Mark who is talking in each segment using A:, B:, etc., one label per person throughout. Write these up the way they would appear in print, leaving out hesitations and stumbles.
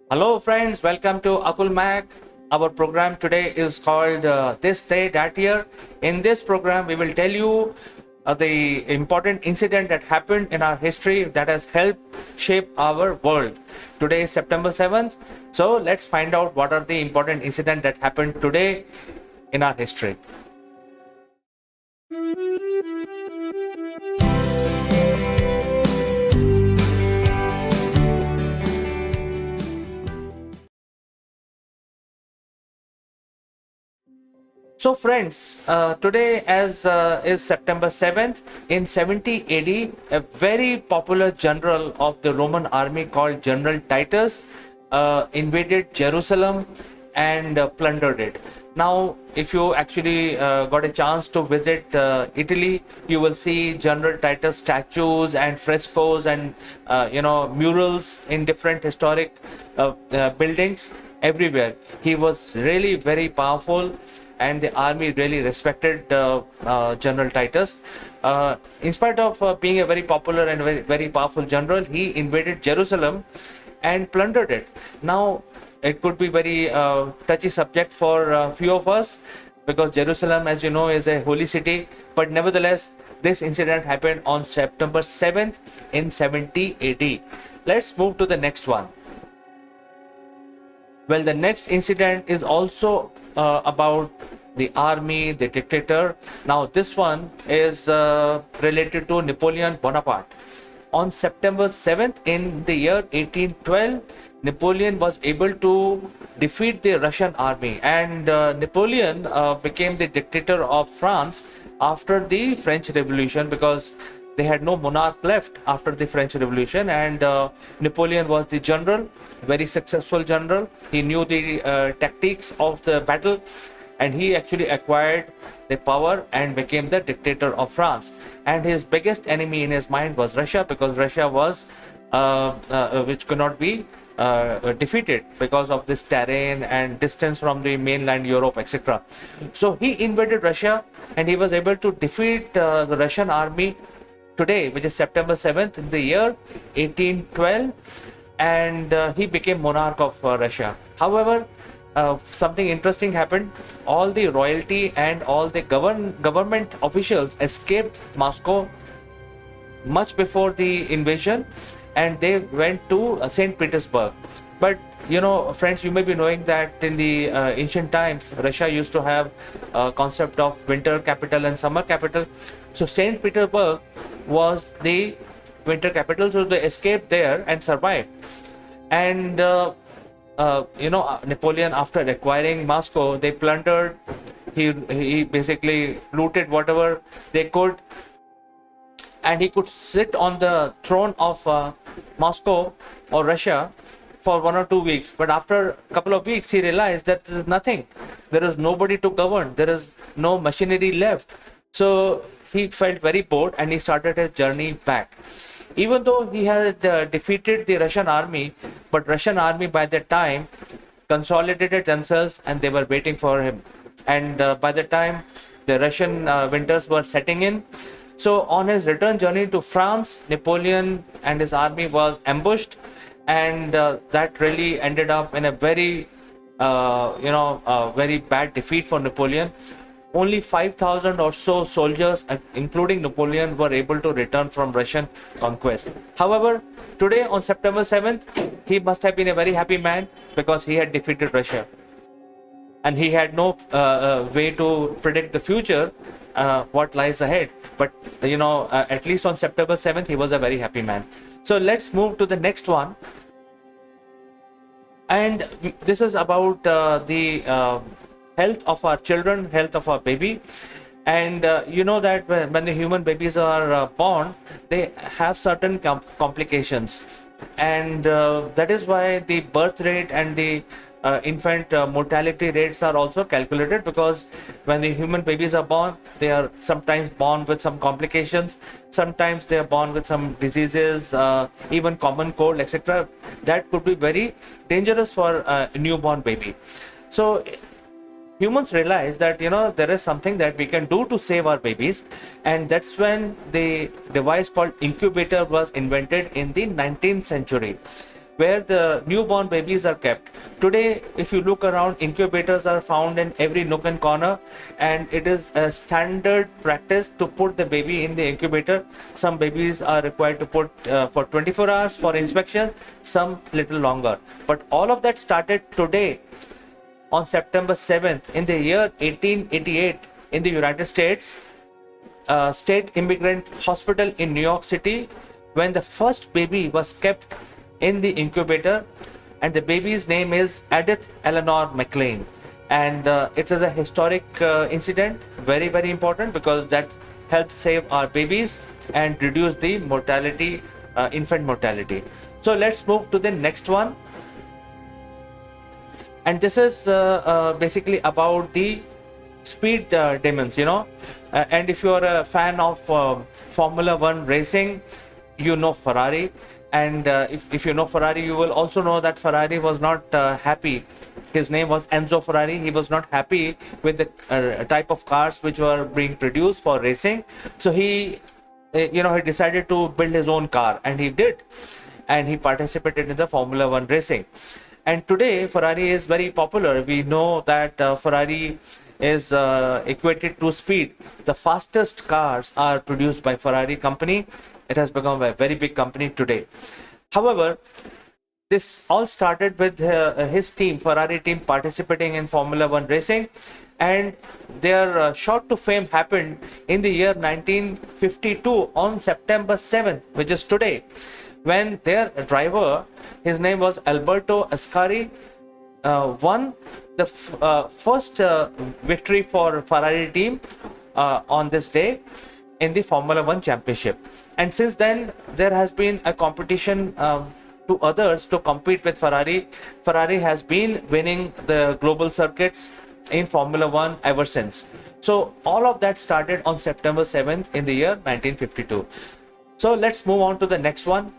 A: Hello, friends. Welcome to Akulmach. Our program today is called This Day, That Year. In this program, we will tell you the important incident that happened in our history that has helped shape our world. Today is September 7th. So, let's find out what are the important incidents that happened today in our history. So, friends, today as is September 7th, in 70 AD, a very popular general of the Roman army called General Titus invaded Jerusalem and plundered it. Now, if you actually got a chance to visit Italy, you will see General Titus statues and frescoes and murals in different historic buildings everywhere. He was really very powerful, and the army really respected General Titus. In spite of being a very popular and very powerful general, he invaded Jerusalem and plundered it. Now, it could be very touchy subject for few of us because Jerusalem, as you know, is a holy city. But nevertheless, this incident happened on September 7th in 70 AD. Let's move to the next one. Well, the next incident is also about the army, the dictator. Now, this one is related to Napoleon Bonaparte. On September 7th in the year 1812, Napoleon was able to defeat the Russian army, and Napoleon became the dictator of France after the French Revolution because they had no monarch left after the French Revolution, and Napoleon was the general, very successful general. He knew the tactics of the battle, and he actually acquired the power and became the dictator of France. And his biggest enemy in his mind was Russia, because Russia was which could not be defeated because of this terrain and distance from the mainland Europe, etc. So he invaded Russia, and he was able to defeat the Russian army today, which is September 7th in the year 1812, and he became monarch of Russia. However, something interesting happened. All the royalty and all the government officials escaped Moscow much before the invasion, and they went to St. Petersburg. But friends, you may be knowing that in the ancient times, Russia used to have a concept of winter capital and summer capital. So St. Petersburg was the winter capital, so they escaped there and survived. And Napoleon, after acquiring Moscow, they plundered. He basically looted whatever they could, and he could sit on the throne of Moscow or Russia for 1 or 2 weeks. But after a couple of weeks, he realized that this is nothing. There is nobody to govern. There is no machinery left. So he felt very bored, and he started his journey back. Even though he had defeated the Russian army, but Russian army by that time consolidated themselves and they were waiting for him. And by the time the Russian winters were setting in, so on his return journey to France, Napoleon and his army was ambushed, and that really ended up in a very, very bad defeat for Napoleon. Only 5,000 or so soldiers, including Napoleon, were able to return from Russian conquest. However, today on September 7th, he must have been a very happy man because he had defeated Russia. And he had no way to predict the future, what lies ahead. But, at least on September 7th, he was a very happy man. So let's move to the next one. And this is about the health of our children, health of our baby. And you know that when the human babies are born, they have certain complications. And that is why the birth rate and the infant mortality rates are also calculated, because when the human babies are born, they are sometimes born with some complications, sometimes they are born with some diseases, even common cold, etc. That could be very dangerous for a newborn baby. So humans realized that there is something that we can do to save our babies, and that's when the device called incubator was invented in the 19th century. where the newborn babies are kept. Today, if you look around, incubators are found in every nook and corner, and it is a standard practice to put the baby in the incubator. Some babies are required to put for 24 hours for inspection, some little longer. But all of that started today on September 7th in the year 1888 in the United States. State Immigrant Hospital in New York City, when the first baby was kept in the incubator, and the baby's name is Edith Eleanor McLean. And it is a historic incident, very, very important, because that helped save our babies and reduce the mortality, infant mortality. So let's move to the next one. And this is basically about the speed demons, and if you are a fan of Formula One racing, you know Ferrari. And if you know Ferrari, you will also know that Ferrari was not happy. His name was Enzo Ferrari. He was not happy with the type of cars which were being produced for racing. So he decided to build his own car, and he did. And he participated in the Formula One racing. And today, Ferrari is very popular. We know that Ferrari is equated to speed. The fastest cars are produced by Ferrari company. It has become a very big company today. However, this all started with his team, Ferrari team, participating in Formula One racing, and their shot to fame happened in the year 1952 on September 7th, which is today, when their driver, his name was Alberto Ascari, won the first victory for Ferrari team on this day in the Formula One championship. And since then, there has been a competition to others to compete with Ferrari. Ferrari has been winning the global circuits in Formula One ever since. So all of that started on September 7th in the year 1952. So let's move on to the next one.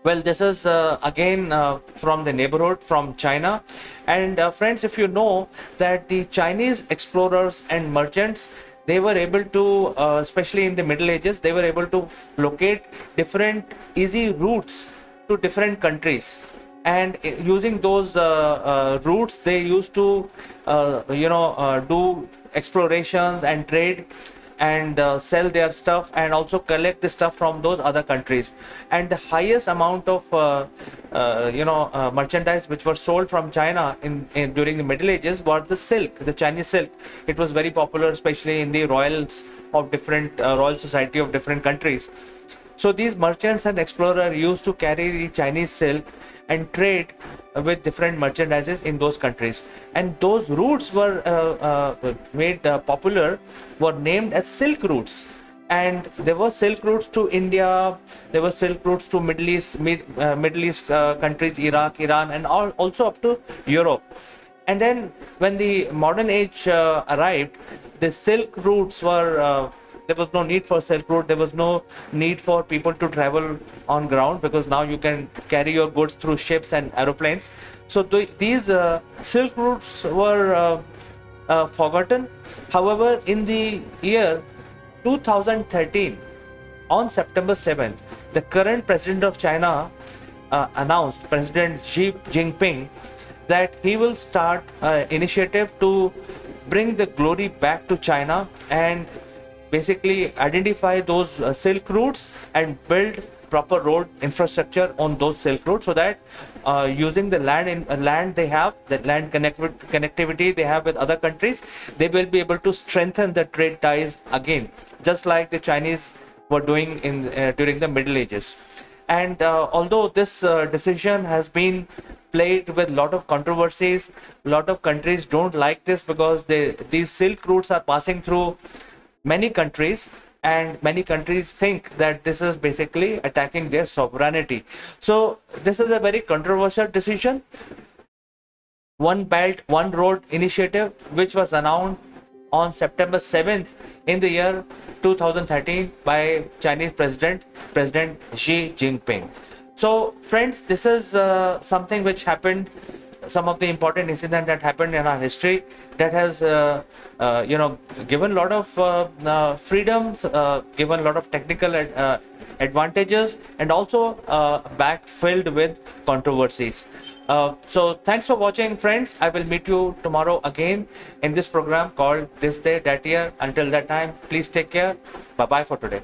A: Well, this is again from the neighborhood, from China. And friends, if you know that the Chinese explorers and merchants, they were able to, especially in the Middle Ages, they were able to locate different easy routes to different countries. And using those routes, they used to, do explorations and trade, and sell their stuff, and also collect the stuff from those other countries. And the highest amount of merchandise which were sold from China in during the Middle Ages was the silk, the Chinese silk. It was very popular, especially in the royals of different royal society of different countries. So these merchants and explorers used to carry the Chinese silk and trade with different merchandises in those countries. And those routes were made popular, were named as silk routes. And there were silk routes to India, there were silk routes to Middle East countries, Iraq, Iran, and also up to Europe. And then when the modern age arrived, the silk routes were there was no need for silk route. There was no need for people to travel on ground, because now you can carry your goods through ships and aeroplanes. So these silk routes were forgotten. However, in the year 2013, on September 7th, the current president of China announced, President Xi Jinping, that he will start an initiative to bring the glory back to China and basically identify those silk routes and build proper road infrastructure on those silk routes, so that using the land they have, the land connectivity they have with other countries, they will be able to strengthen the trade ties again, just like the Chinese were doing in during the Middle Ages. And although this decision has been played with a lot of controversies, a lot of countries don't like this, because these silk routes are passing through many countries, and many countries think that this is basically attacking their sovereignty. So this is a very controversial decision. One Belt, One Road initiative, which was announced on September 7th in the year 2013 by Chinese President Xi Jinping. So friends, this is something which happened some of the important incidents that happened in our history that has given a lot of freedoms, given a lot of technical advantages, and also back filled with controversies. So thanks for watching, friends. I will meet you tomorrow again in this program called This Day That Year. Until that time, please take care. Bye bye for today.